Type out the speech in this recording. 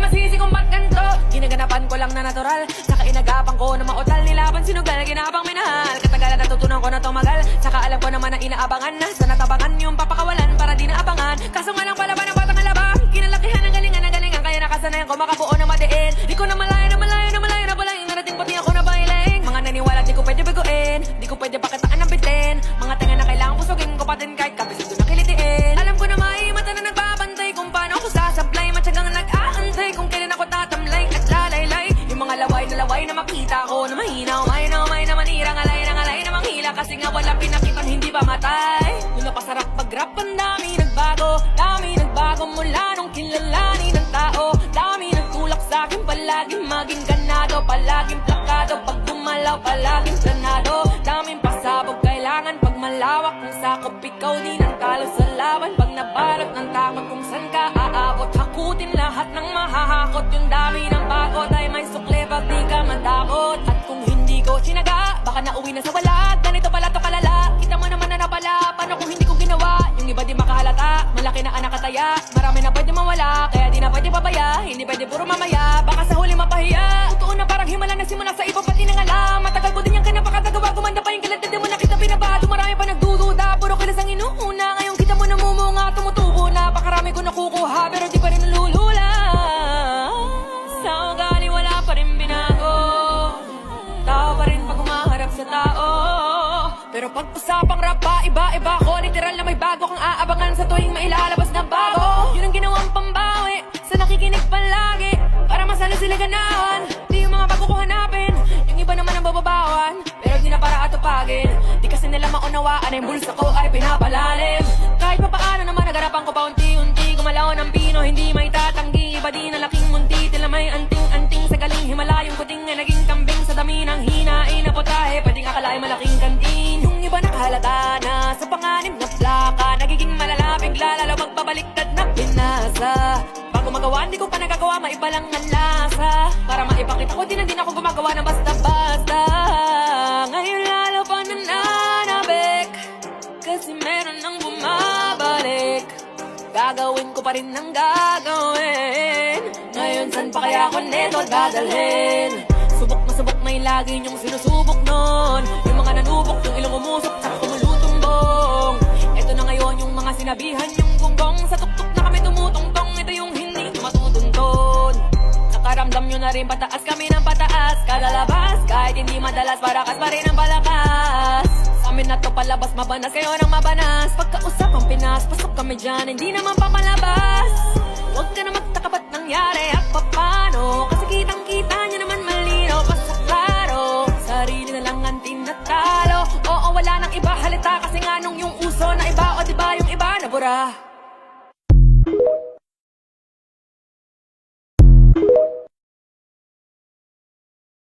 masisi kung ba't ganito. Ginaganapan ko lang na natural, saka inagapan ko na mautal. Nilaban sinugal, ginapang minahal. Katagalan natutunan ko na tumagal, saka alam ko naman na inaabangan na sa natabangan yung papakawalan para di naabangan. Kaso nga lang pala ba ng batang alabang, kinalakihan ng galingan, kaya nakasanayan ko makabuo na madiin. Di ko na malayo na pala yung narating pati ako na bailing. Mga naniwala di ko pwede baguin, di ko pwede pakitaan ng bitin. Mga tanga na kailangan pusugin ko pa din kahit kabisig doon nakilitiin. Alam ko na may mata na nagbabantay kung paano ako sasablay. Matyagang nag-aantay kung kailan ako tatamlay at lalaylay. Yung mga laway na makita ko na mahina. Umay na manira, ngalay na manghila. Kasi nga wala pinakitang hindi pa matay. Kung napasarap pag-rap, ang dami nagbago mula nung kilalanin ng tao. Dami nagtulak sa'kin, palaging maging ganado, palaging plakado, pag gumalaw palaging planado. Daming pasabog, kailangan pag malawak ng sakop, ikaw din ang talo sa laban. Pag nabalot ng takot kung saan ka aabot, hakutin lahat ng mahahakot. Yung dami ng bagot ay may sukle pag di ka matakot. At kung hindi ko sinaga, baka nauwi na sa wala. Ganito pala to kalala, kita mo naman na napala. Paano kung hindi ko ginawa? Yung iba di makahalata, malaki na anak kataya. Marami na pwede mawala, kaya di na pwede babaya. Hindi pwede puro mamaya, baka sa huli mapahiya. Totoo na parang himala na simula sa iba pati nang alam. Matagal ko din yung kinapakatagawa, gumanda pa yung kilat. Hindi mo na kita binabato, marami pa nagdududa. Puro kilas ang inuuna, ngayon kita mo namumunga. Tumutubo na, pakarami ko nakukuha, pero di pa rin nalulula. Sa ugali wala pa rin binago, tao pa rin pag umaharap sa tao. Pero pag usapang rap pa, iba ko. Literal na may bago kang aabangan sa tuwing mailalabas na bago. Yun ang ginawang pambawi sa nakikinig palagi, para masalo sila ganahan. Di yung mga bago ko hanapin, yung iba naman ang bababawan, pero di na para atupagin. Di kasi nila maunawaan na yung bulsa ko ay pinapalalim. Kahit pa paano naman nagarapan ko pa unti-unti. Gumalaw ng pino, hindi may tatanggi. Iba di na laking munti, tila may anting-anting sa galing Himalayong puting na naging kambing. Sa dami ng hinain na potahe, pwedeng akalain malaking kantin. Yung iba nakahalata na sa panganib na plaka, nagiging malala, bigla lalo magbabaliktad na pinasa. Bago magawa, hindi ko pa nagagawa, maiba lang ang lasa. Para maipakita ko, din ako gumagawa ng basta-basta. Ngayon lalo pa nananabik, kasi meron nang bumabalik. Gagawin ko pa rin ang gagawin. Ngayon saan pa kaya ako neto dadalhin? Subok na subok, may lagi niyong sinusubok nun. Yung mga nanubok, yung ilong umusok, tsaka kumulutumbong. Ito na ngayon yung mga sinabihan, yung gonggong. Sa tuktok na kami tumutungtong, ito yung hindi matutuntun. Nakaramdam nyo na rin, pataas kami ng pataas. Kada labas, kahit hindi madalas, parakas pa rin ang balakas. Sa amin na to palabas, mabanas kayo ng mabanas. Pagkausap ang Pinas, pasok kami dyan, hindi naman pamalabas. Huwag ka na magtaka ba't nangyari at papano, kasi kitang-kita nyo naman malinaw pa sa klaro. Sarili na lang ang tinatalo, oo wala nang iba halita. Kasi nga nung yung uso na iba, o diba yung iba nabura.